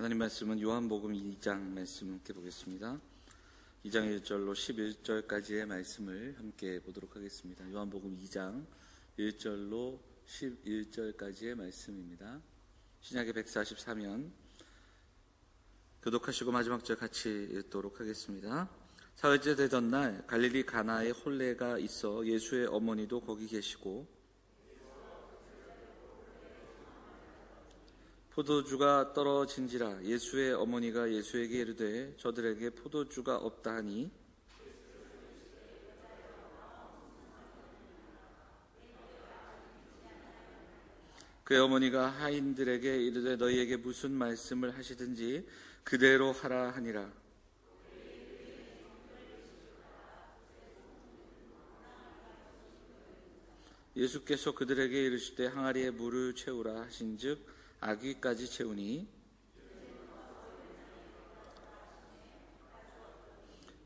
하나님 말씀은 요한복음 2장 말씀 함께 보겠습니다. 2장 1절로 11절까지의 말씀을 함께 보도록 하겠습니다. 요한복음 2장 1절로 11절까지의 말씀입니다. 신약의 144면 교독하시고 마지막 절 같이 읽도록 하겠습니다. 사흘째 되던 날 갈릴리 가나에 혼례가 있어 예수의 어머니도 거기 계시고 포도주가 떨어진지라 예수의 어머니가 예수에게 이르되 저들에게 포도주가 없다 하니 그의 어머니가 하인들에게 이르되 너희에게 무슨 말씀을 하시든지 그대로 하라 하니라. 예수께서 그들에게 이르시되 항아리에 물을 채우라 하신즉 아귀까지 채우니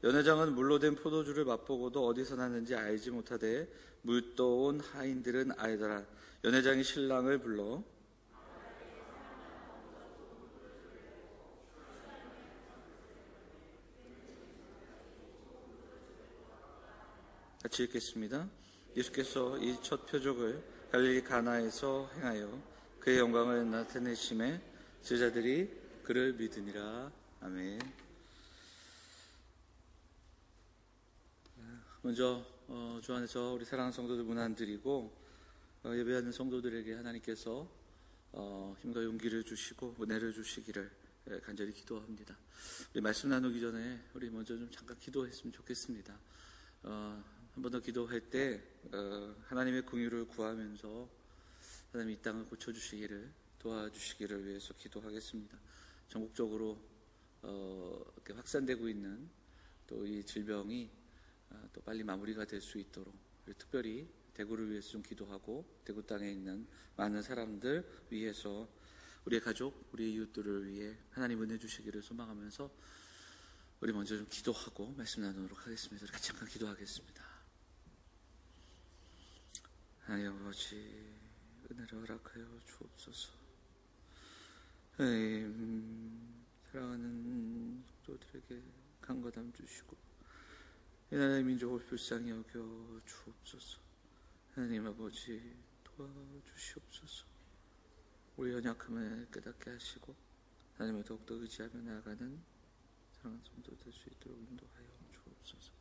연회장은 물로 된 포도주를 맛보고도 어디서 났는지 알지 못하되 물 떠온 하인들은 알더라. 연회장이 신랑을 불러 같이 읽겠습니다. 예수께서 이 첫 표적을 갈릴리 가나에서 행하여 그의 영광을 나타내심에 제자들이 그를 믿으니라. 아멘. 먼저 주 안에서 우리 사랑하는 성도들 문안드리고 예배하는 성도들에게 하나님께서 힘과 용기를 주시고 은혜를 주시기를 간절히 기도합니다. 우리 말씀 나누기 전에 우리 먼저 좀 잠깐 기도했으면 좋겠습니다. 한 번 더 기도할 때 하나님의 긍휼을 구하면서 하나님 이 땅을 고쳐주시기를 도와주시기를 위해서 기도하겠습니다. 전국적으로 이렇게 확산되고 있는 또 이 질병이 또 빨리 마무리가 될 수 있도록 특별히 대구를 위해서 좀 기도하고 대구 땅에 있는 많은 사람들 위해서 우리의 가족, 우리 이웃들을 위해 하나님 은혜 주시기를 소망하면서 우리 먼저 좀 기도하고 말씀 나누도록 하겠습니다. 이렇게 잠깐 기도하겠습니다. 하나님 아버지 은혜를 허락하여 주옵소서. 사랑하는 성도들에게 강건함 주시고 이 나라의 민족을 불쌍히 여겨 주옵소서. 하나님 아버지 도와주시옵소서. 우리 연약함을 깨닫게 하시고 하나님을 더욱더 의지하며 나아가는 사랑하는 성도 될 수 있도록 인도하여 주옵소서.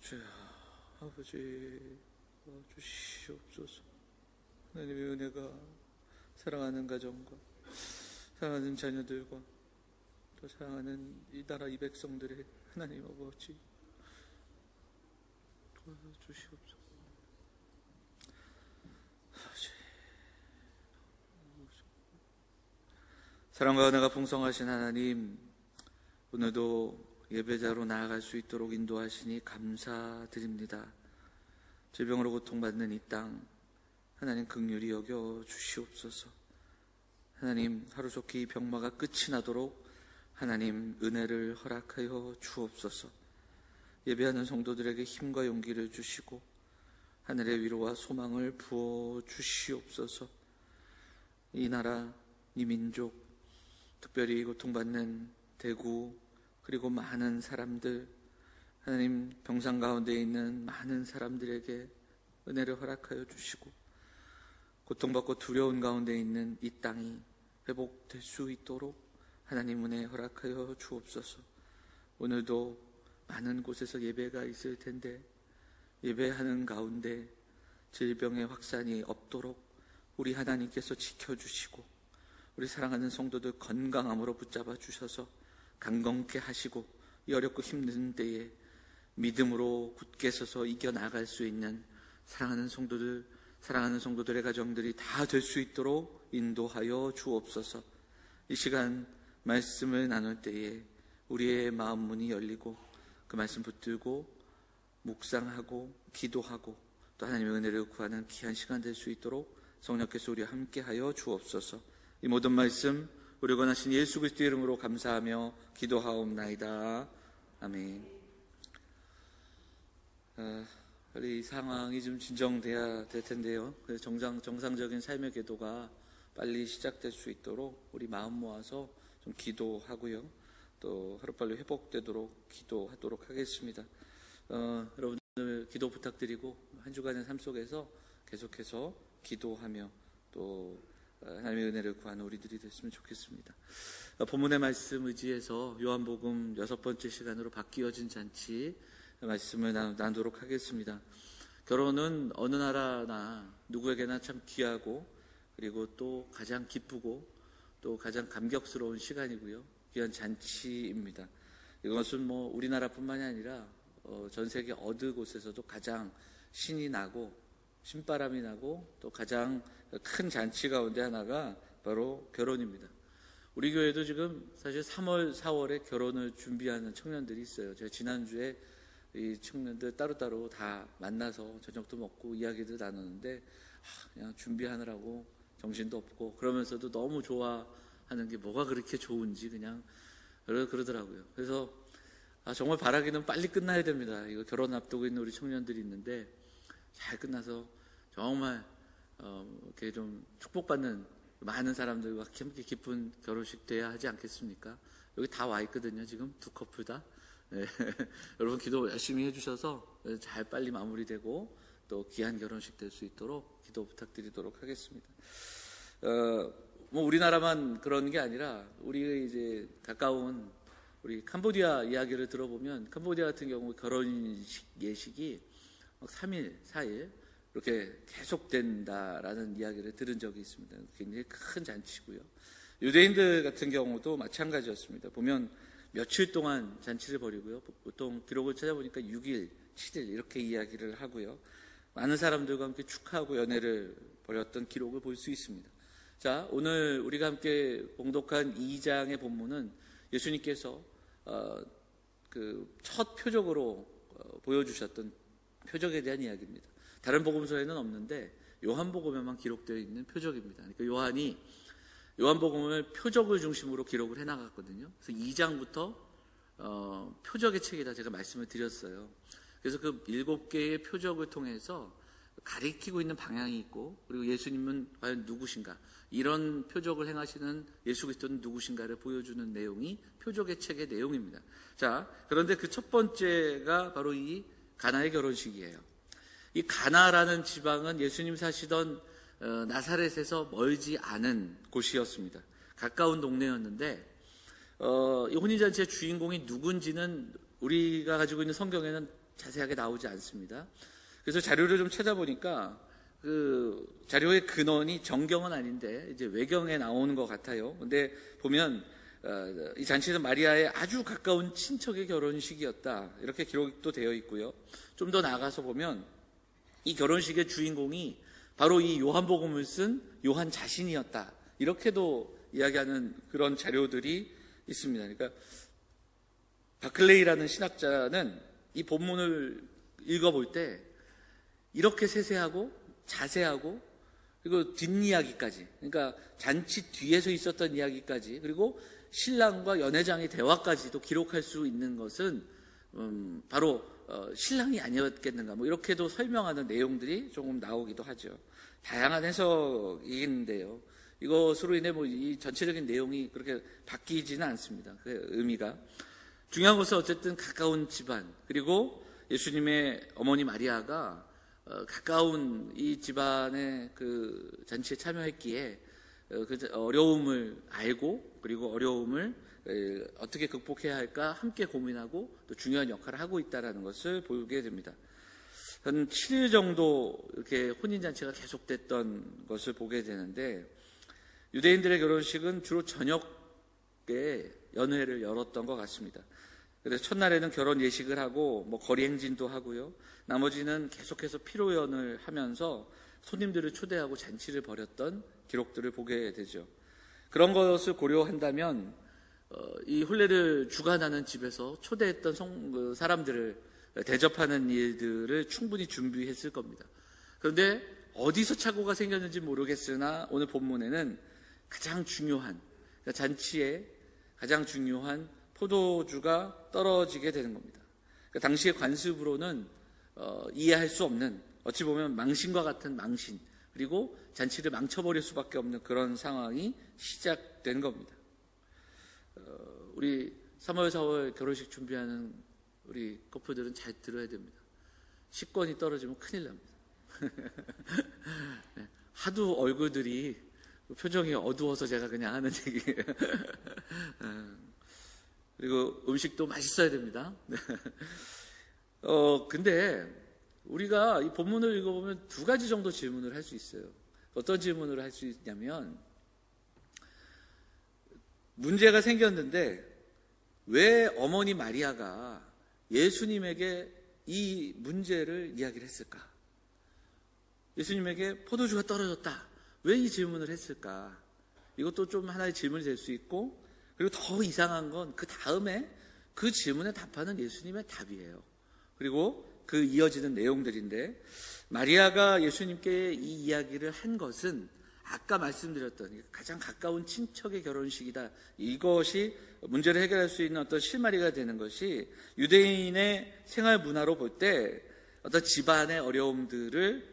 주여 아버지 도와주시옵소서. 하나님의 은혜가 사랑하는 가정과 사랑하는 자녀들과 또 사랑하는 이 나라 이 백성들의 하나님 아버지 도와주시옵소서. 아버지 사랑과 은혜가 풍성하신 하나님, 오늘도 예배자로 나아갈 수 있도록 인도하시니 감사드립니다. 질병으로 고통받는 이 땅 하나님 긍휼히 여겨 주시옵소서. 하나님 하루속히 병마가 끝이 나도록 하나님 은혜를 허락하여 주옵소서. 예배하는 성도들에게 힘과 용기를 주시고 하늘의 위로와 소망을 부어 주시옵소서. 이 나라, 이 민족, 특별히 고통받는 대구 그리고 많은 사람들, 하나님 병상 가운데 있는 많은 사람들에게 은혜를 허락하여 주시고 고통받고 두려운 가운데 있는 이 땅이 회복될 수 있도록 하나님 은혜 허락하여 주옵소서. 오늘도 많은 곳에서 예배가 있을 텐데 예배하는 가운데 질병의 확산이 없도록 우리 하나님께서 지켜주시고 우리 사랑하는 성도들 건강함으로 붙잡아 주셔서 강건케 하시고 이 어렵고 힘든 때에 믿음으로 굳게 서서 이겨나갈 수 있는 사랑하는 성도들, 사랑하는 성도들의 가정들이 다 될 수 있도록 인도하여 주옵소서. 이 시간 말씀을 나눌 때에 우리의 마음 문이 열리고 그 말씀 붙들고 묵상하고 기도하고 또 하나님의 은혜를 구하는 귀한 시간 될 수 있도록 성령께서 우리와 함께하여 주옵소서. 이 모든 말씀 우리 권하신 예수 그리스도의 이름으로 감사하며 기도하옵나이다. 아멘. 빨리 이 상황이 좀 진정돼야 될 텐데요. 그래서 정상적인 삶의 궤도가 빨리 시작될 수 있도록 우리 마음 모아서 좀 기도하고요. 또 하루빨리 회복되도록 기도하도록 하겠습니다. 여러분들 기도 부탁드리고 한 주간의 삶 속에서 계속해서 기도하며 또 하나님의 은혜를 구하는 우리들이 됐으면 좋겠습니다. 본문의 말씀 의지해서 요한복음 6번째 시간으로 바뀌어진 잔치 말씀을 나누도록 하겠습니다. 결혼은 어느 나라나 누구에게나 참 귀하고 그리고 또 가장 기쁘고 또 가장 감격스러운 시간이고요. 귀한 잔치입니다. 이것은 뭐 우리나라뿐만이 아니라 전 세계 어느 곳에서도 가장 신이 나고 신바람이 나고 또 가장 큰 잔치 가운데 하나가 바로 결혼입니다. 우리 교회도 지금 사실 3월, 4월에 결혼을 준비하는 청년들이 있어요. 제가 지난주에 이 청년들 따로따로 다 만나서 저녁도 먹고 이야기도 나누는데 그냥 준비하느라고 정신도 없고 그러면서도 너무 좋아하는 게 뭐가 그렇게 좋은지 그냥 그러더라고요. 그래서 정말 바라기는 빨리 끝나야 됩니다. 이거 결혼 앞두고 있는 우리 청년들이 있는데 잘 끝나서 정말 이렇게 좀 축복받는 많은 사람들과 함께 기쁜 결혼식 돼야 하지 않겠습니까? 여기 다 와 있거든요. 지금 두 커플 다. 네. 여러분 기도 열심히 해주셔서 잘 빨리 마무리되고 또 귀한 결혼식 될 수 있도록 기도 부탁드리도록 하겠습니다. 뭐 우리나라만 그런 게 아니라 우리 이제 가까운 우리 캄보디아 이야기를 들어보면 캄보디아 같은 경우 결혼식 예식이 3일, 4일 이렇게 계속된다라는 이야기를 들은 적이 있습니다. 굉장히 큰 잔치고요. 유대인들 같은 경우도 마찬가지였습니다. 보면 며칠 동안 잔치를 벌이고요. 보통 기록을 찾아보니까 6일, 7일 이렇게 이야기를 하고요. 많은 사람들과 함께 축하하고 연애를 벌였던 기록을 볼 수 있습니다. 자, 오늘 우리가 함께 봉독한 2장의 본문은 예수님께서 그 첫 표적으로 보여주셨던 표적에 대한 이야기입니다. 다른 복음서에는 없는데 요한복음에만 기록되어 있는 표적입니다. 그러니까 요한이 요한복음을 표적을 중심으로 기록을 해나갔거든요. 그래서 2장부터 표적의 책이다 제가 말씀을 드렸어요. 그래서 그 7개의 표적을 통해서 가리키고 있는 방향이 있고 그리고 예수님은 과연 누구신가 이런 표적을 행하시는 예수 그리스도는 누구신가를 보여주는 내용이 표적의 책의 내용입니다. 자, 그런데 그 첫 번째가 바로 이 가나의 결혼식이에요. 이 가나라는 지방은 예수님 사시던 나사렛에서 멀지 않은 곳이었습니다. 가까운 동네였는데 이 혼인잔치의 주인공이 누군지는 우리가 가지고 있는 성경에는 자세하게 나오지 않습니다. 그래서 자료를 좀 찾아보니까 그 자료의 근원이 정경은 아닌데 이제 외경에 나오는 것 같아요. 근데 보면 이 잔치는 마리아의 아주 가까운 친척의 결혼식이었다 이렇게 기록도 되어 있고요. 좀 더 나아가서 보면 이 결혼식의 주인공이 바로 이 요한복음을 쓴 요한 자신이었다 이렇게도 이야기하는 그런 자료들이 있습니다. 그러니까 바클레이라는 신학자는 이 본문을 읽어볼 때 이렇게 세세하고 자세하고 그리고 뒷이야기까지 그러니까 잔치 뒤에서 있었던 이야기까지 그리고 신랑과 연회장의 대화까지도 기록할 수 있는 것은 바로 신랑이 아니었겠는가 뭐 이렇게도 설명하는 내용들이 조금 나오기도 하죠. 다양한 해석인데요. 이것으로 인해 뭐 이 전체적인 내용이 그렇게 바뀌지는 않습니다. 그 의미가 중요한 것은 어쨌든 가까운 집안 그리고 예수님의 어머니 마리아가 가까운 이 집안의 그 잔치에 참여했기에 그 어려움을 알고 그리고 어려움을 어떻게 극복해야 할까 함께 고민하고 또 중요한 역할을 하고 있다는 것을 보게 됩니다. 한 7일 정도 이렇게 혼인잔치가 계속됐던 것을 보게 되는데 유대인들의 결혼식은 주로 저녁에 연회를 열었던 것 같습니다. 그래서 첫날에는 결혼 예식을 하고 뭐 거리 행진도 하고요. 나머지는 계속해서 피로연을 하면서 손님들을 초대하고 잔치를 벌였던 기록들을 보게 되죠. 그런 것을 고려한다면 이 혼례를 주관하는 집에서 초대했던 사람들을 대접하는 일들을 충분히 준비했을 겁니다. 그런데 어디서 착오가 생겼는지 모르겠으나 오늘 본문에는 가장 중요한 그러니까 잔치에 가장 중요한 포도주가 떨어지게 되는 겁니다. 그러니까 당시의 관습으로는 이해할 수 없는 어찌 보면 망신과 같은 망신 그리고 잔치를 망쳐버릴 수밖에 없는 그런 상황이 시작된 겁니다. 우리 3월, 4월 결혼식 준비하는 우리 커플들은 잘 들어야 됩니다. 식권이 떨어지면 큰일 납니다. 네, 하도 얼굴들이 표정이 어두워서 제가 그냥 하는 얘기예요. 그리고 음식도 맛있어야 됩니다. 근데 우리가 이 본문을 읽어보면 두 가지 정도 질문을 할 수 있어요. 어떤 질문을 할 수 있냐면, 문제가 생겼는데 왜 어머니 마리아가 예수님에게 이 문제를 이야기를 했을까? 예수님에게 포도주가 떨어졌다. 왜 이 질문을 했을까? 이것도 좀 하나의 질문이 될 수 있고, 그리고 더 이상한 건 그 다음에 그 질문에 답하는 예수님의 답이에요. 그리고 그 이어지는 내용들인데, 마리아가 예수님께 이 이야기를 한 것은 아까 말씀드렸던 가장 가까운 친척의 결혼식이다. 이것이 문제를 해결할 수 있는 어떤 실마리가 되는 것이, 유대인의 생활 문화로 볼 때 어떤 집안의 어려움들을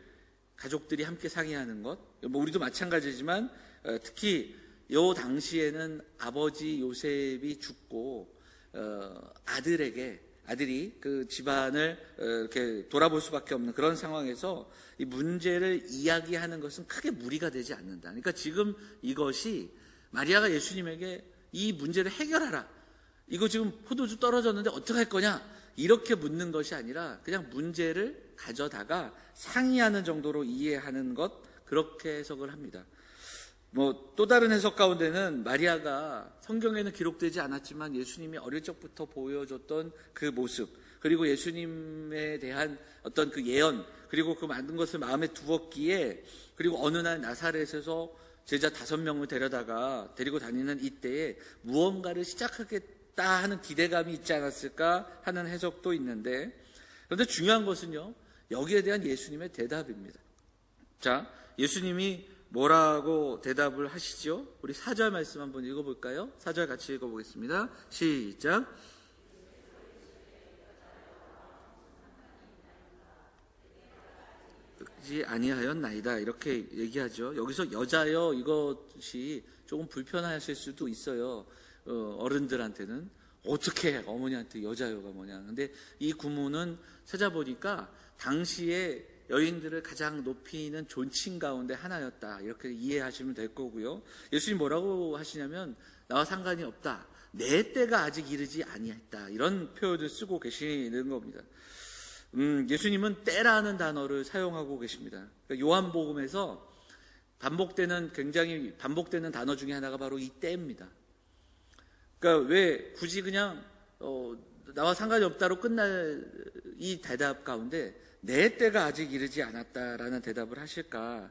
가족들이 함께 상의하는 것, 뭐 우리도 마찬가지지만 특히 요 당시에는 아버지 요셉이 죽고 아들이 그 집안을 이렇게 돌아볼 수밖에 없는 그런 상황에서 이 문제를 이야기하는 것은 크게 무리가 되지 않는다. 그러니까 지금 이것이 마리아가 예수님에게 이 문제를 해결하라, 이거 지금 포도주 떨어졌는데 어떡할 거냐, 이렇게 묻는 것이 아니라 그냥 문제를 가져다가 상의하는 정도로 이해하는 것, 그렇게 해석을 합니다. 뭐 또 다른 해석 가운데는 마리아가 성경에는 기록되지 않았지만 예수님이 어릴 적부터 보여줬던 그 모습, 그리고 예수님에 대한 어떤 그 예언, 그리고 그 만든 것을 마음에 두었기에, 그리고 어느 날 나사렛에서 제자 5명을 데리고 다니는 이때에 무언가를 시작하겠다 하는 기대감이 있지 않았을까 하는 해석도 있는데, 그런데 중요한 것은요, 여기에 대한 예수님의 대답입니다. 자, 예수님이 뭐라고 대답을 하시죠? 우리 4절 말씀 한번 읽어볼까요? 4절 같이 읽어보겠습니다. 시작. 지 아니하였나이다, 이렇게 얘기하죠. 여기서 여자여, 이것이 조금 불편하실 수도 있어요. 어른들한테는 어떻게 어머니한테 여자여가 뭐냐. 근데 이 구문은 찾아보니까 당시에 여인들을 가장 높이는 존칭 가운데 하나였다, 이렇게 이해하시면 될 거고요. 예수님 뭐라고 하시냐면, 나와 상관이 없다, 내 때가 아직 이르지 아니했다, 이런 표현을 쓰고 계시는 겁니다. 예수님은 때라는 단어를 사용하고 계십니다. 그러니까 요한복음에서 굉장히 반복되는 단어 중에 하나가 바로 이 때입니다. 그러니까 왜 굳이 그냥 나와 상관이 없다로 끝날 이 대답 가운데 내 때가 아직 이르지 않았다라는 대답을 하실까?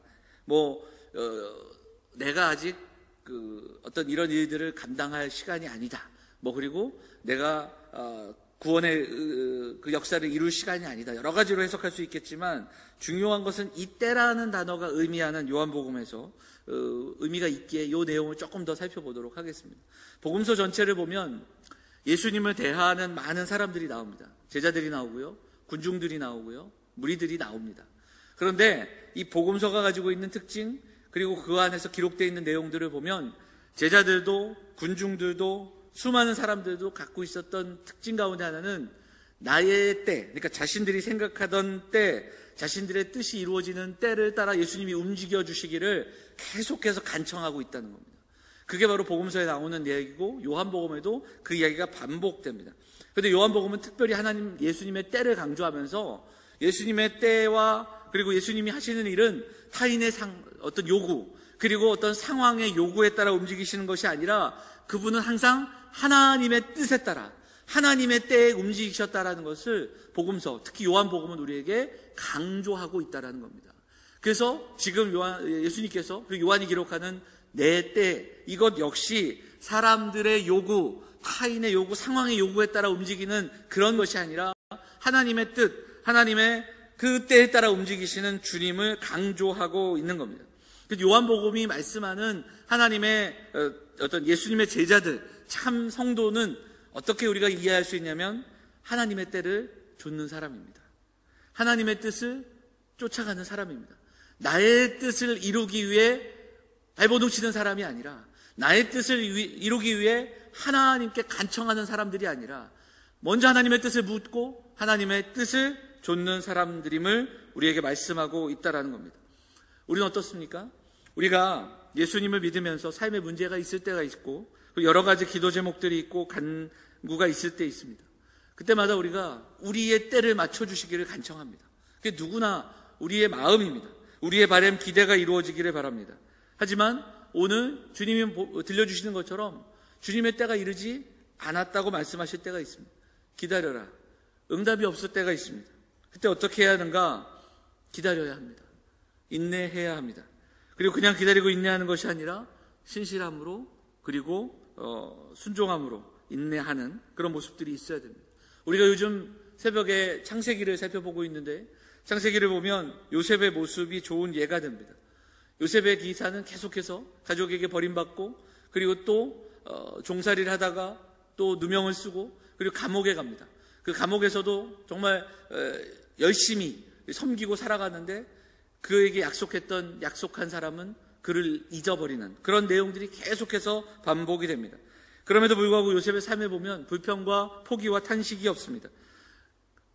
내가 아직 어떤 이런 일들을 감당할 시간이 아니다. 그리고 내가 구원의 그 역사를 이룰 시간이 아니다. 여러 가지로 해석할 수 있겠지만, 중요한 것은 이 때라는 단어가 의미하는 요한복음에서 의미가 있기에 이 내용을 조금 더 살펴보도록 하겠습니다. 복음서 전체를 보면 예수님을 대하는 많은 사람들이 나옵니다. 제자들이 나오고요, 군중들이 나오고요, 무리들이 나옵니다. 그런데 이 복음서가 가지고 있는 특징, 그리고 그 안에서 기록되어 있는 내용들을 보면 제자들도 군중들도 수많은 사람들도 갖고 있었던 특징 가운데 하나는 나의 때, 그러니까 자신들이 생각하던 때, 자신들의 뜻이 이루어지는 때를 따라 예수님이 움직여 주시기를 계속해서 간청하고 있다는 겁니다. 그게 바로 복음서에 나오는 이야기고, 요한복음에도 그 이야기가 반복됩니다. 그런데 요한복음은 특별히 예수님의 때를 강조하면서 예수님의 때와, 그리고 예수님이 하시는 일은 타인의 어떤 요구, 그리고 어떤 상황의 요구에 따라 움직이시는 것이 아니라 그분은 항상 하나님의 뜻에 따라 하나님의 때에 움직이셨다라는 것을 복음서, 특히 요한복음은 우리에게 강조하고 있다라는 겁니다. 그래서 지금 예수님께서, 그리고 요한이 기록하는 내 때, 이것 역시 사람들의 요구, 타인의 요구, 상황의 요구에 따라 움직이는 그런 것이 아니라 하나님의 뜻, 하나님의 그 때에 따라 움직이시는 주님을 강조하고 있는 겁니다. 요한복음이 말씀하는 하나님의 어떤 예수님의 제자들, 참 성도는 어떻게 우리가 이해할 수 있냐면, 하나님의 때를 좇는 사람입니다. 하나님의 뜻을 쫓아가는 사람입니다. 나의 뜻을 이루기 위해 발버둥 치는 사람이 아니라, 나의 뜻을 이루기 위해 하나님께 간청하는 사람들이 아니라 먼저 하나님의 뜻을 묻고 하나님의 뜻을 좇는 사람들임을 우리에게 말씀하고 있다라는 겁니다. 우리는 어떻습니까? 우리가 예수님을 믿으면서 삶에 문제가 있을 때가 있고 여러 가지 기도 제목들이 있고 간구가 있을 때 있습니다. 그때마다 우리가 우리의 때를 맞춰주시기를 간청합니다. 그게 누구나 우리의 마음입니다. 우리의 바람, 기대가 이루어지기를 바랍니다. 하지만 오늘 주님이 들려주시는 것처럼 주님의 때가 이르지 않았다고 말씀하실 때가 있습니다. 기다려라. 응답이 없을 때가 있습니다. 그때 어떻게 해야 하는가? 기다려야 합니다. 인내해야 합니다. 그리고 그냥 기다리고 인내하는 것이 아니라 신실함으로 그리고 순종함으로 인내하는 그런 모습들이 있어야 됩니다. 우리가 요즘 새벽에 창세기를 살펴보고 있는데 창세기를 보면 요셉의 모습이 좋은 예가 됩니다. 요셉의 기사는 계속해서 가족에게 버림받고 그리고 또 종살이를 하다가 또 누명을 쓰고 그리고 감옥에 갑니다. 그 감옥에서도 정말 열심히 섬기고 살아가는데 그에게 약속한 사람은 그를 잊어버리는 그런 내용들이 계속해서 반복이 됩니다. 그럼에도 불구하고 요셉의 삶에 보면 불평과 포기와 탄식이 없습니다.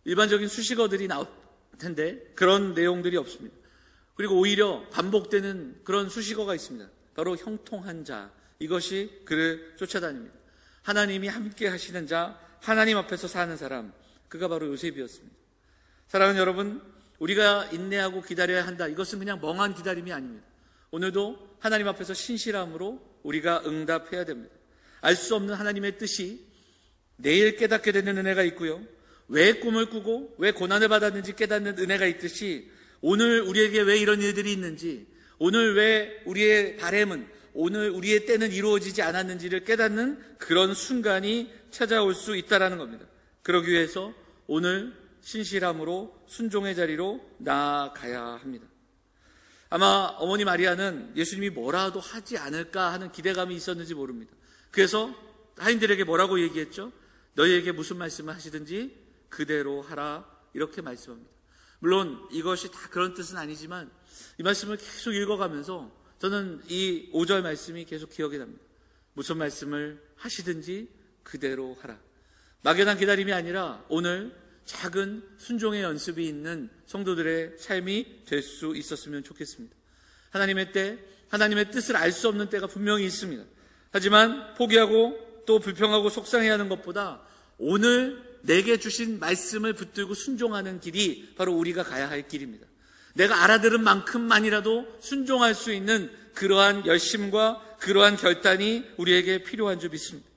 일반적인 수식어들이 나올 텐데 그런 내용들이 없습니다. 그리고 오히려 반복되는 그런 수식어가 있습니다. 바로 형통한 자, 이것이 그를 쫓아다닙니다. 하나님이 함께 하시는 자, 하나님 앞에서 사는 사람, 그가 바로 요셉이었습니다. 사랑하는 여러분, 우리가 인내하고 기다려야 한다. 이것은 그냥 멍한 기다림이 아닙니다. 오늘도 하나님 앞에서 신실함으로 우리가 응답해야 됩니다. 알 수 없는 하나님의 뜻이 내일 깨닫게 되는 은혜가 있고요. 왜 꿈을 꾸고 왜 고난을 받았는지 깨닫는 은혜가 있듯이 오늘 우리에게 왜 이런 일들이 있는지, 오늘 왜 우리의 바람은, 오늘 우리의 때는 이루어지지 않았는지를 깨닫는 그런 순간이 찾아올 수 있다는 겁니다. 그러기 위해서 오늘 신실함으로 순종의 자리로 나아가야 합니다. 아마 어머니 마리아는 예수님이 뭐라도 하지 않을까 하는 기대감이 있었는지 모릅니다. 그래서 하인들에게 뭐라고 얘기했죠? 너희에게 무슨 말씀을 하시든지 그대로 하라, 이렇게 말씀합니다. 물론 이것이 다 그런 뜻은 아니지만 이 말씀을 계속 읽어가면서 저는 이 5절 말씀이 계속 기억이 납니다. 무슨 말씀을 하시든지 그대로 하라. 막연한 기다림이 아니라 오늘 작은 순종의 연습이 있는 성도들의 삶이 될 수 있었으면 좋겠습니다. 하나님의 때, 하나님의 뜻을 알 수 없는 때가 분명히 있습니다. 하지만 포기하고 또 불평하고 속상해하는 것보다 오늘 내게 주신 말씀을 붙들고 순종하는 길이 바로 우리가 가야 할 길입니다. 내가 알아들은 만큼만이라도 순종할 수 있는 그러한 열심과 그러한 결단이 우리에게 필요한 줄 믿습니다.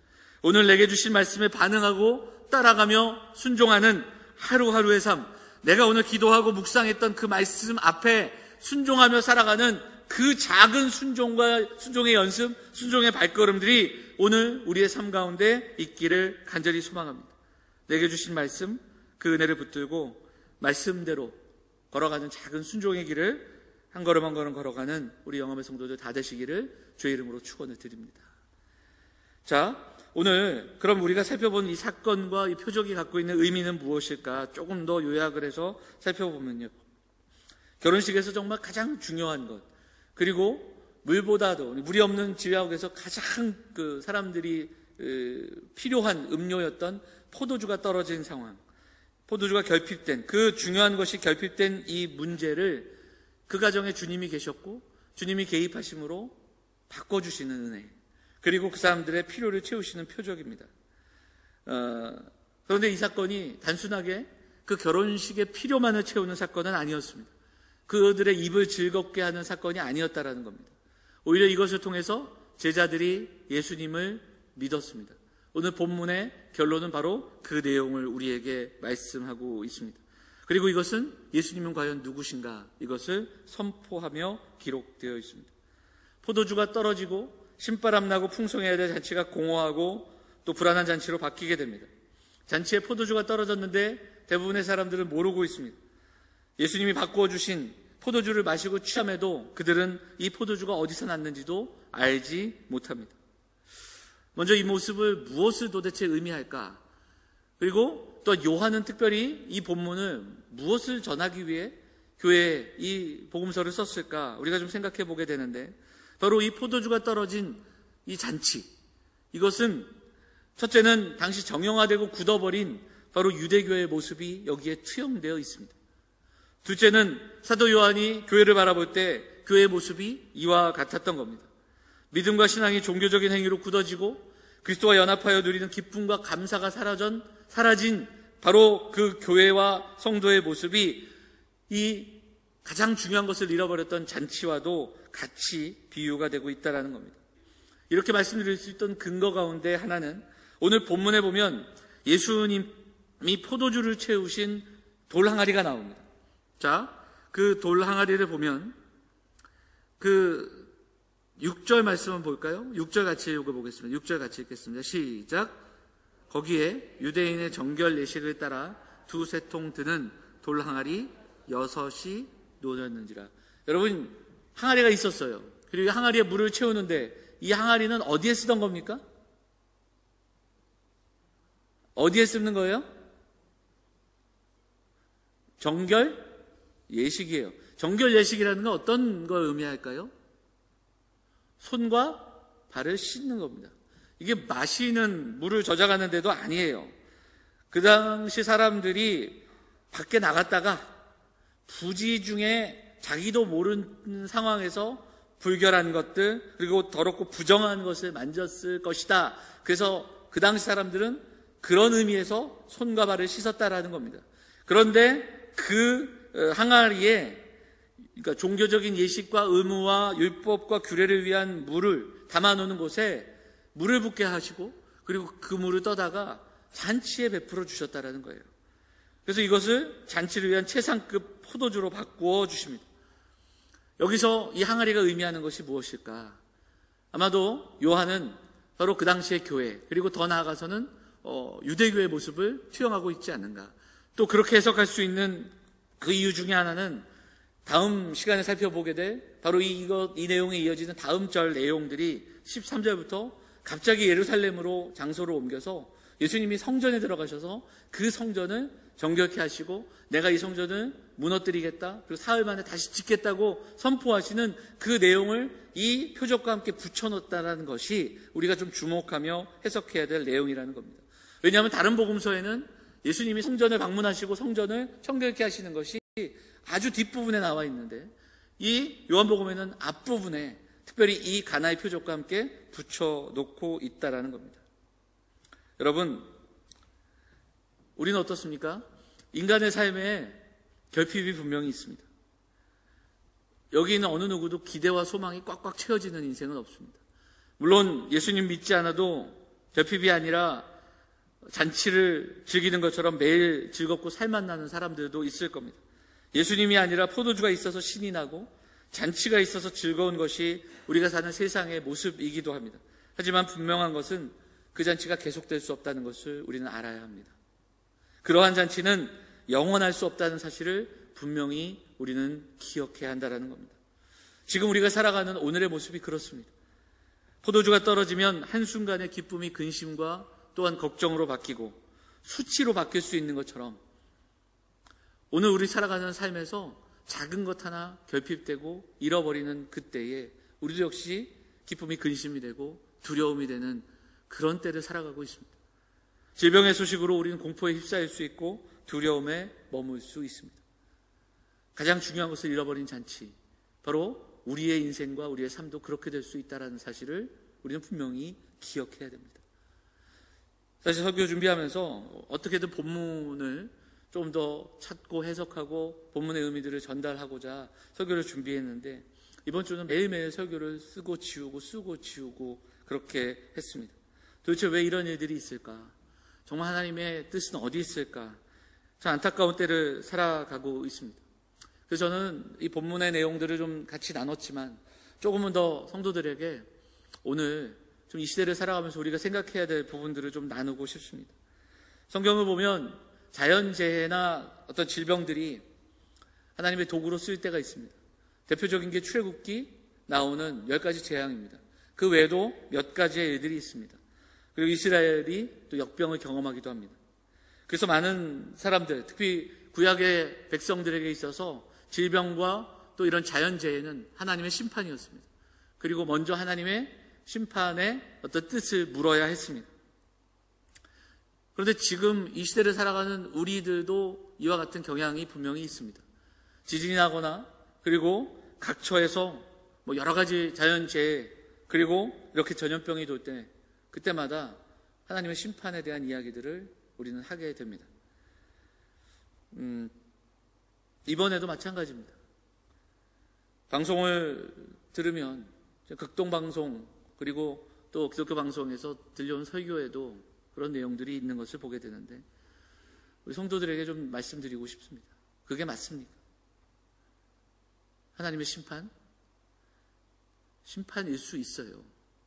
오늘 내게 주신 말씀에 반응하고 따라가며 순종하는 하루하루의 삶, 내가 오늘 기도하고 묵상했던 그 말씀 앞에 순종하며 살아가는 그 작은 순종과 순종의 연습, 순종의 발걸음들이 오늘 우리의 삶 가운데 있기를 간절히 소망합니다. 내게 주신 말씀, 그 은혜를 붙들고 말씀대로 걸어가는 작은 순종의 길을 한 걸음 한 걸음 걸어가는 우리 영암의 성도들 다 되시기를 주의 이름으로 축원을 드립니다. 자, 오늘 그럼 우리가 살펴본 이 사건과 이 표적이 갖고 있는 의미는 무엇일까? 조금 더 요약을 해서 살펴보면요, 결혼식에서 정말 가장 중요한 것, 그리고 물보다도 물이 없는 지하옥에서 가장 그 사람들이 필요한 음료였던 포도주가 떨어진 상황, 포도주가 결핍된, 그 중요한 것이 결핍된 이 문제를 그 가정에 주님이 계셨고 주님이 개입하심으로 바꿔주시는 은혜, 그리고 그 사람들의 필요를 채우시는 표적입니다. 그런데 이 사건이 단순하게 그 결혼식의 필요만을 채우는 사건은 아니었습니다. 그들의 입을 즐겁게 하는 사건이 아니었다라는 겁니다. 오히려 이것을 통해서 제자들이 예수님을 믿었습니다. 오늘 본문의 결론은 바로 그 내용을 우리에게 말씀하고 있습니다. 그리고 이것은 예수님은 과연 누구신가, 이것을 선포하며 기록되어 있습니다. 포도주가 떨어지고 신바람 나고 풍성해야 될 잔치가 공허하고 또 불안한 잔치로 바뀌게 됩니다. 잔치에 포도주가 떨어졌는데 대부분의 사람들은 모르고 있습니다. 예수님이 바꾸어 주신 포도주를 마시고 취함에도 그들은 이 포도주가 어디서 났는지도 알지 못합니다. 먼저 이 모습을 무엇을 도대체 의미할까? 그리고 또 요한은 특별히 이 본문을 무엇을 전하기 위해 교회에 이 복음서를 썼을까? 우리가 좀 생각해 보게 되는데, 바로 이 포도주가 떨어진 이 잔치, 이것은 첫째는 당시 정형화되고 굳어버린 바로 유대교의 모습이 여기에 투영되어 있습니다. 둘째는 사도 요한이 교회를 바라볼 때 교회의 모습이 이와 같았던 겁니다. 믿음과 신앙이 종교적인 행위로 굳어지고 그리스도와 연합하여 누리는 기쁨과 감사가 사라진 바로 그 교회와 성도의 모습이 이 가장 중요한 것을 잃어버렸던 잔치와도 같이 비유가 되고 있다는 겁니다. 이렇게 말씀드릴 수 있던 근거 가운데 하나는 오늘 본문에 보면 예수님이 포도주를 채우신 돌 항아리가 나옵니다. 자, 그 돌 항아리를 보면 그 6절 말씀 한번 볼까요? 6절 같이 읽어보겠습니다. 6절 같이 읽겠습니다. 시작. 거기에 유대인의 정결 예식을 따라 두세 통 드는 돌 항아리 6이 놓였는지라. 여러분, 항아리가 있었어요. 그리고 항아리에 물을 채우는데 이 항아리는 어디에 쓰던 겁니까? 어디에 쓰는 거예요? 정결 예식이에요. 정결 예식이라는 건 어떤 걸 의미할까요? 손과 발을 씻는 겁니다. 이게 마시는 물을 저장하는 데도 아니에요. 그 당시 사람들이 밖에 나갔다가 부지 중에 자기도 모르는 상황에서 불결한 것들 그리고 더럽고 부정한 것을 만졌을 것이다. 그래서 그 당시 사람들은 그런 의미에서 손과 발을 씻었다라는 겁니다. 그런데 그 항아리에 그러니까 종교적인 예식과 의무와 율법과 규례를 위한 물을 담아놓는 곳에 물을 붓게 하시고 그리고 그 물을 떠다가 잔치에 베풀어 주셨다라는 거예요. 그래서 이것을 잔치를 위한 최상급 포도주로 바꾸어 주십니다. 여기서 이 항아리가 의미하는 것이 무엇일까? 아마도 요한은 바로 그 당시의 교회 그리고 더 나아가서는 유대교의 모습을 투영하고 있지 않는가. 또 그렇게 해석할 수 있는 그 이유 중에 하나는 다음 시간에 살펴보게 될 바로 이 내용에 이어지는 다음 절 내용들이 13절부터 갑자기 예루살렘으로 장소를 옮겨서 예수님이 성전에 들어가셔서 그 성전을 정결케 하시고 내가 이 성전을 무너뜨리겠다 그리고 사흘 만에 다시 짓겠다고 선포하시는 그 내용을 이 표적과 함께 붙여놓았다는 것이 우리가 좀 주목하며 해석해야 될 내용이라는 겁니다. 왜냐하면 다른 복음서에는 예수님이 성전을 방문하시고 성전을 청결케 하시는 것이 아주 뒷부분에 나와 있는데 이 요한복음에는 앞부분에 특별히 이 가나의 표적과 함께 붙여놓고 있다라는 겁니다. 여러분, 우리는 어떻습니까? 인간의 삶에 결핍이 분명히 있습니다. 여기 있는 어느 누구도 기대와 소망이 꽉꽉 채워지는 인생은 없습니다. 물론 예수님 믿지 않아도 결핍이 아니라 잔치를 즐기는 것처럼 매일 즐겁고 살만 나는 사람들도 있을 겁니다. 예수님이 아니라 포도주가 있어서 신이 나고 잔치가 있어서 즐거운 것이 우리가 사는 세상의 모습이기도 합니다. 하지만 분명한 것은 그 잔치가 계속될 수 없다는 것을 우리는 알아야 합니다. 그러한 잔치는 영원할 수 없다는 사실을 분명히 우리는 기억해야 한다는 겁니다. 지금 우리가 살아가는 오늘의 모습이 그렇습니다. 포도주가 떨어지면 한순간에 기쁨이 근심과 또한 걱정으로 바뀌고 수치로 바뀔 수 있는 것처럼 오늘 우리 살아가는 삶에서 작은 것 하나 결핍되고 잃어버리는 그때에 우리도 역시 기쁨이 근심이 되고 두려움이 되는 그런 때를 살아가고 있습니다. 질병의 소식으로 우리는 공포에 휩싸일 수 있고 두려움에 머물 수 있습니다. 가장 중요한 것을 잃어버린 잔치, 바로 우리의 인생과 우리의 삶도 그렇게 될 수 있다는 사실을 우리는 분명히 기억해야 됩니다. 사실 설교 준비하면서 어떻게든 본문을 좀 더 찾고 해석하고 본문의 의미들을 전달하고자 설교를 준비했는데 이번 주는 매일매일 설교를 쓰고 지우고 그렇게 했습니다. 도대체 왜 이런 일들이 있을까? 정말 하나님의 뜻은 어디 있을까? 참 안타까운 때를 살아가고 있습니다. 그래서 저는 이 본문의 내용들을 좀 같이 나눴지만 조금은 더 성도들에게 오늘 좀 이 시대를 살아가면서 우리가 생각해야 될 부분들을 좀 나누고 싶습니다. 성경을 보면 자연재해나 어떤 질병들이 하나님의 도구로 쓰일 때가 있습니다. 대표적인 게 출애굽기 나오는 10가지 재앙입니다. 그 외에도 몇 가지의 일들이 있습니다. 그리고 이스라엘이 또 역병을 경험하기도 합니다. 그래서 많은 사람들, 특히 구약의 백성들에게 있어서 질병과 또 이런 자연재해는 하나님의 심판이었습니다. 그리고 먼저 하나님의 심판의 어떤 뜻을 물어야 했습니다. 그런데 지금 이 시대를 살아가는 우리들도 이와 같은 경향이 분명히 있습니다. 지진이 나거나 그리고 각처에서 여러 가지 자연재해 그리고 이렇게 전염병이 돌 때 그때마다 하나님의 심판에 대한 이야기들을 우리는 하게 됩니다. 이번에도 마찬가지입니다. 방송을 들으면 극동방송 그리고 또 기독교 방송에서 들려온 설교에도 그런 내용들이 있는 것을 보게 되는데 우리 성도들에게 좀 말씀드리고 싶습니다. 그게 맞습니까? 하나님의 심판? 심판일 수 있어요.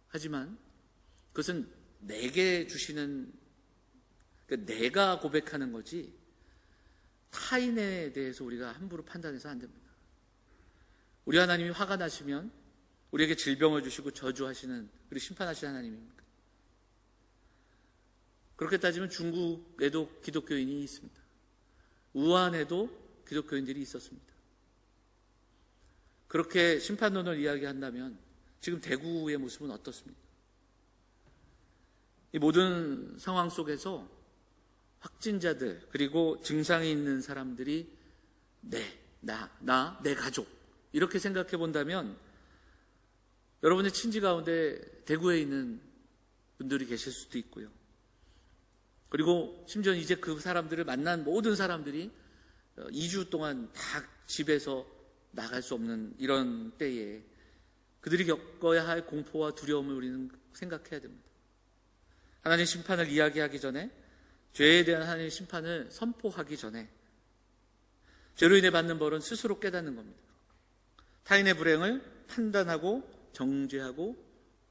하지만 그것은 내게 주시는, 그러니까 내가 고백하는 거지 타인에 대해서 우리가 함부로 판단해서 안 됩니다. 우리 하나님이 화가 나시면 우리에게 질병을 주시고 저주하시는 그리고 심판하시는 하나님입니까? 그렇게 따지면 중국에도 기독교인이 있습니다. 우한에도 기독교인들이 있었습니다. 그렇게 심판론을 이야기한다면 지금 대구의 모습은 어떻습니까? 이 모든 상황 속에서 확진자들 그리고 증상이 있는 사람들이 내 가족 이렇게 생각해 본다면 여러분의 친지 가운데 대구에 있는 분들이 계실 수도 있고요. 그리고 심지어 이제 그 사람들을 만난 모든 사람들이 2주 동안 다 집에서 나갈 수 없는 이런 때에 그들이 겪어야 할 공포와 두려움을 우리는 생각해야 됩니다. 하나님 심판을 이야기하기 전에 죄에 대한 하나님의 심판을 선포하기 전에 죄로 인해 받는 벌은 스스로 깨닫는 겁니다. 타인의 불행을 판단하고 정죄하고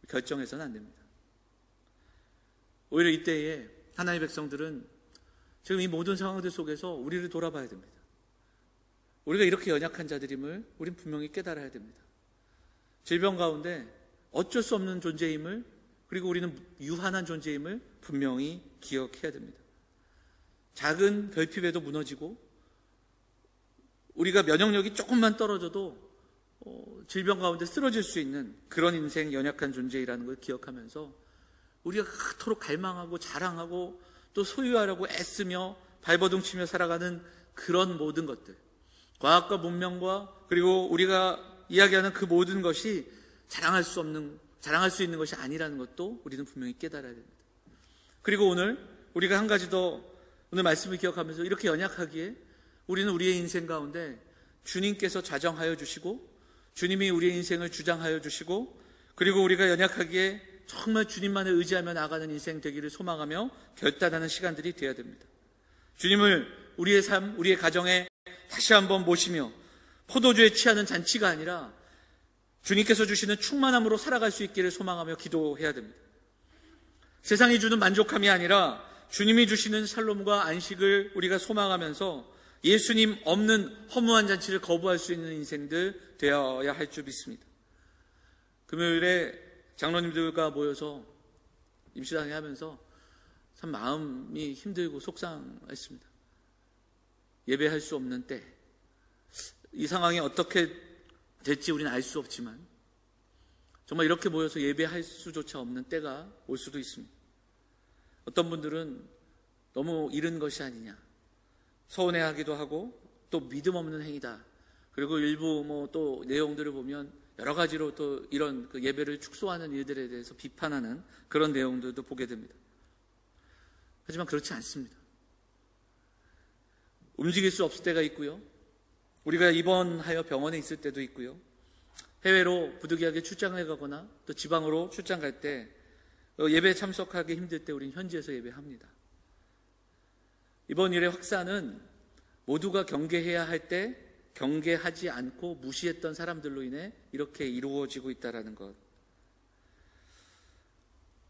결정해서는 안 됩니다. 오히려 이때에 하나님의 백성들은 지금 이 모든 상황들 속에서 우리를 돌아봐야 됩니다. 우리가 이렇게 연약한 자들임을 우린 분명히 깨달아야 됩니다. 질병 가운데 어쩔 수 없는 존재임을 그리고 우리는 유한한 존재임을 분명히 기억해야 됩니다. 작은 결핍에도 무너지고 우리가 면역력이 조금만 떨어져도 질병 가운데 쓰러질 수 있는 그런 인생 연약한 존재이라는 걸 기억하면서 우리가 그토록 갈망하고 자랑하고 또 소유하려고 애쓰며 발버둥치며 살아가는 그런 모든 것들, 과학과 문명과 그리고 우리가 이야기하는 그 모든 것이 자랑할 수 있는 것이 아니라는 것도 우리는 분명히 깨달아야 됩니다. 그리고 오늘 우리가 한 가지 더 오늘 말씀을 기억하면서 이렇게 연약하기에 우리는 우리의 인생 가운데 주님께서 자정하여 주시고 주님이 우리의 인생을 주장하여 주시고 그리고 우리가 연약하기에 정말 주님만을 의지하며 나아가는 인생 되기를 소망하며 결단하는 시간들이 되어야 됩니다. 주님을 우리의 삶, 우리의 가정에 다시 한번 모시며 포도주에 취하는 잔치가 아니라 주님께서 주시는 충만함으로 살아갈 수 있기를 소망하며 기도해야 됩니다. 세상이 주는 만족함이 아니라 주님이 주시는 샬롬과 안식을 우리가 소망하면서 예수님 없는 허무한 잔치를 거부할 수 있는 인생들 되어야 할 줄 믿습니다. 금요일에 장로님들과 모여서 임시당회 하면서 참 마음이 힘들고 속상했습니다. 예배할 수 없는 때, 이 상황이 어떻게 될지 우리는 알 수 없지만 정말 이렇게 모여서 예배할 수조차 없는 때가 올 수도 있습니다. 어떤 분들은 너무 이른 것이 아니냐 서운해하기도 하고 또 믿음 없는 행위다. 그리고 일부 또 내용들을 보면 여러 가지로 또 이런 그 예배를 축소하는 일들에 대해서 비판하는 그런 내용들도 보게 됩니다. 하지만 그렇지 않습니다. 움직일 수 없을 때가 있고요. 우리가 입원하여 병원에 있을 때도 있고요. 해외로 부득이하게 출장을 가거나 또 지방으로 출장 갈 때 예배에 참석하기 힘들 때 우리는 현지에서 예배합니다. 이번 일의 확산은 모두가 경계해야 할 때 경계하지 않고 무시했던 사람들로 인해 이렇게 이루어지고 있다는 것.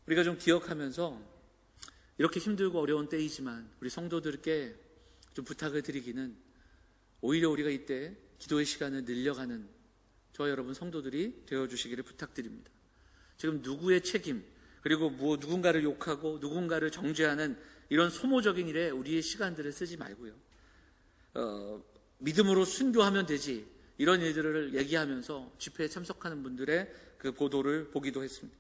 우리가 좀 기억하면서 이렇게 힘들고 어려운 때이지만 우리 성도들께 좀 부탁을 드리기는 오히려 우리가 이때 기도의 시간을 늘려가는 저와 여러분 성도들이 되어주시기를 부탁드립니다. 지금 누구의 책임 그리고 누군가를 욕하고 누군가를 정죄하는 이런 소모적인 일에 우리의 시간들을 쓰지 말고요. 믿음으로 순교하면 되지, 이런 일들을 얘기하면서 집회에 참석하는 분들의 그 보도를 보기도 했습니다.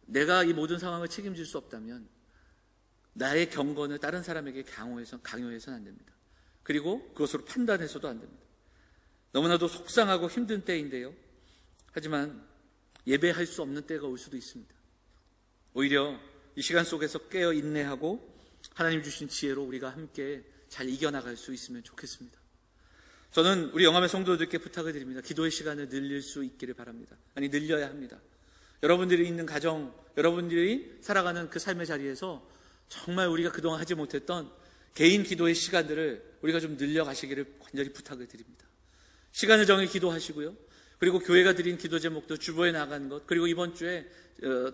내가 이 모든 상황을 책임질 수 없다면 나의 경건을 다른 사람에게 강요해서는 안 됩니다. 그리고 그것으로 판단해서도 안 됩니다. 너무나도 속상하고 힘든 때인데요. 하지만 예배할 수 없는 때가 올 수도 있습니다. 오히려 이 시간 속에서 깨어 인내하고 하나님 주신 지혜로 우리가 함께 잘 이겨나갈 수 있으면 좋겠습니다. 저는 우리 영암의 성도들께 부탁을 드립니다. 기도의 시간을 늘릴 수 있기를 바랍니다. 아니, 늘려야 합니다. 여러분들이 있는 가정, 여러분들이 살아가는 그 삶의 자리에서 정말 우리가 그동안 하지 못했던 개인 기도의 시간들을 우리가 좀 늘려가시기를 간절히 부탁을 드립니다. 시간을 정해 기도하시고요. 그리고 교회가 드린 기도 제목도 주보에 나간 것, 그리고 이번 주에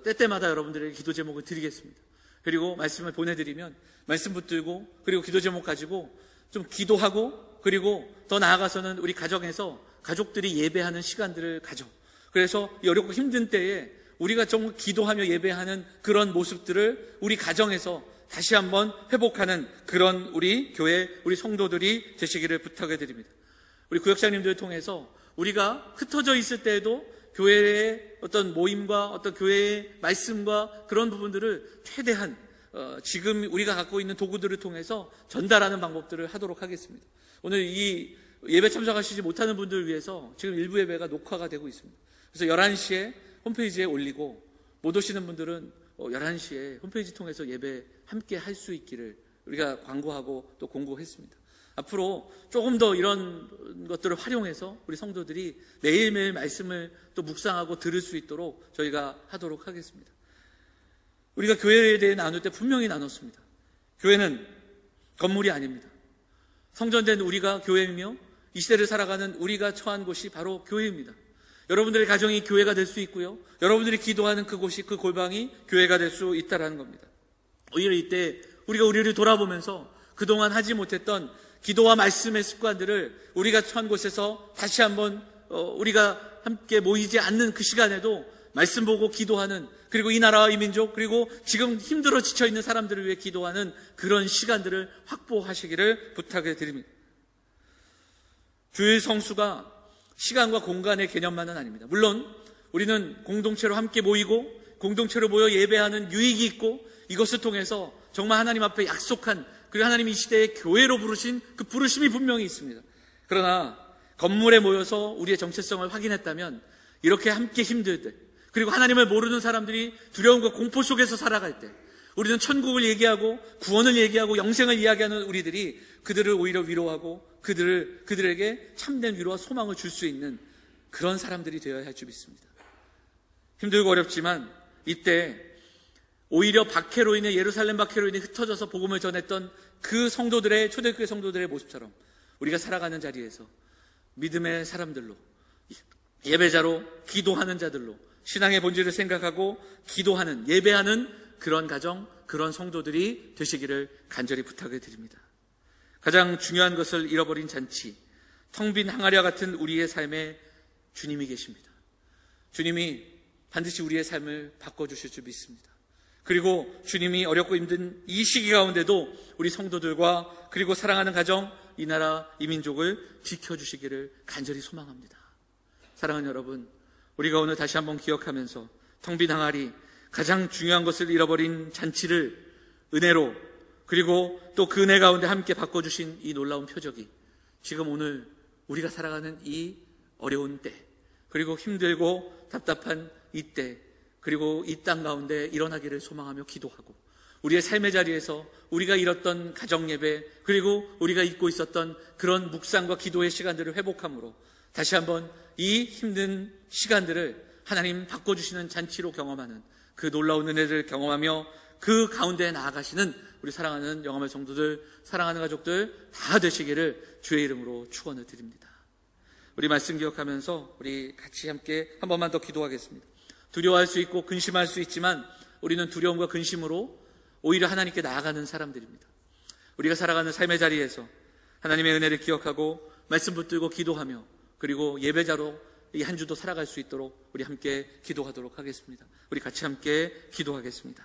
때때마다 여러분들에게 기도 제목을 드리겠습니다. 그리고 말씀을 보내드리면 말씀 붙들고, 그리고 기도 제목 가지고 좀 기도하고, 그리고 더 나아가서는 우리 가정에서 가족들이 예배하는 시간들을 가져. 그래서 이 어렵고 힘든 때에 우리가 좀 기도하며 예배하는 그런 모습들을 우리 가정에서 다시 한번 회복하는 그런 우리 교회, 우리 성도들이 되시기를 부탁을 드립니다. 우리 구역장님들을 통해서 우리가 흩어져 있을 때에도 교회의 어떤 모임과 어떤 교회의 말씀과 그런 부분들을 최대한 지금 우리가 갖고 있는 도구들을 통해서 전달하는 방법들을 하도록 하겠습니다. 오늘 이 예배 참석하시지 못하는 분들을 위해서 지금 일부 예배가 녹화가 되고 있습니다. 그래서 11시에 홈페이지에 올리고, 못 오시는 분들은 11시에 홈페이지 통해서 예배 함께 할 수 있기를 우리가 광고하고 또 공고했습니다. 앞으로 조금 더 이런 것들을 활용해서 우리 성도들이 매일매일 말씀을 또 묵상하고 들을 수 있도록 저희가 하도록 하겠습니다. 우리가 교회에 대해 나눌 때 분명히 나눴습니다. 교회는 건물이 아닙니다. 성전된 우리가 교회이며 이 시대를 살아가는 우리가 처한 곳이 바로 교회입니다. 여러분들의 가정이 교회가 될 수 있고요. 여러분들이 기도하는 그곳이, 그 골방이 교회가 될 수 있다는 겁니다. 오히려 이때 우리가 우리를 돌아보면서 그동안 하지 못했던 기도와 말씀의 습관들을 우리가 처한 곳에서 다시 한번 우리가 함께 모이지 않는 그 시간에도 말씀 보고 기도하는, 그리고 이 나라와 이 민족, 그리고 지금 힘들어 지쳐있는 사람들을 위해 기도하는 그런 시간들을 확보하시기를 부탁을 드립니다. 주일 성수가 시간과 공간의 개념만은 아닙니다. 물론 우리는 공동체로 함께 모이고 공동체로 모여 예배하는 유익이 있고, 이것을 통해서 정말 하나님 앞에 약속한, 그리고 하나님이 이 시대에 교회로 부르신 그 부르심이 분명히 있습니다. 그러나 건물에 모여서 우리의 정체성을 확인했다면, 이렇게 함께 힘들 때, 그리고 하나님을 모르는 사람들이 두려움과 공포 속에서 살아갈 때, 우리는 천국을 얘기하고 구원을 얘기하고 영생을 이야기하는 우리들이 그들을 오히려 위로하고 그들에게 참된 위로와 소망을 줄 수 있는 그런 사람들이 되어야 할 줄 믿습니다. 힘들고 어렵지만 이때 오히려 박해로 인해, 예루살렘 박해로 인해 흩어져서 복음을 전했던 그 성도들의, 초대교회 성도들의 모습처럼 우리가 살아가는 자리에서 믿음의 사람들로, 예배자로, 기도하는 자들로, 신앙의 본질을 생각하고 기도하는, 예배하는 그런 가정, 그런 성도들이 되시기를 간절히 부탁을 드립니다. 가장 중요한 것을 잃어버린 잔치, 텅 빈 항아리와 같은 우리의 삶에 주님이 계십니다. 주님이 반드시 우리의 삶을 바꿔주실 줄 믿습니다. 그리고 주님이 어렵고 힘든 이 시기 가운데도 우리 성도들과 그리고 사랑하는 가정, 이 나라, 이 민족을 지켜주시기를 간절히 소망합니다. 사랑하는 여러분, 우리가 오늘 다시 한번 기억하면서 텅 빈 항아리, 가장 중요한 것을 잃어버린 잔치를 은혜로, 그리고 또 그 은혜 가운데 함께 바꿔주신 이 놀라운 표적이 지금 오늘 우리가 살아가는 이 어려운 때, 그리고 힘들고 답답한 이때, 그리고 이 땅 가운데 일어나기를 소망하며 기도하고, 우리의 삶의 자리에서 우리가 잃었던 가정예배, 그리고 우리가 잊고 있었던 그런 묵상과 기도의 시간들을 회복함으로 다시 한번 이 힘든 시간들을 하나님 바꿔주시는 잔치로 경험하는 그 놀라운 은혜를 경험하며 그 가운데 나아가시는 우리 사랑하는 영암의 성도들, 사랑하는 가족들 다 되시기를 주의 이름으로 축원을 드립니다. 우리 말씀 기억하면서 우리 같이 함께 한 번만 더 기도하겠습니다. 두려워할 수 있고 근심할 수 있지만 우리는 두려움과 근심으로 오히려 하나님께 나아가는 사람들입니다. 우리가 살아가는 삶의 자리에서 하나님의 은혜를 기억하고 말씀 붙들고 기도하며, 그리고 예배자로 이 한 주도 살아갈 수 있도록 우리 함께 기도하도록 하겠습니다. 우리 같이 함께 기도하겠습니다.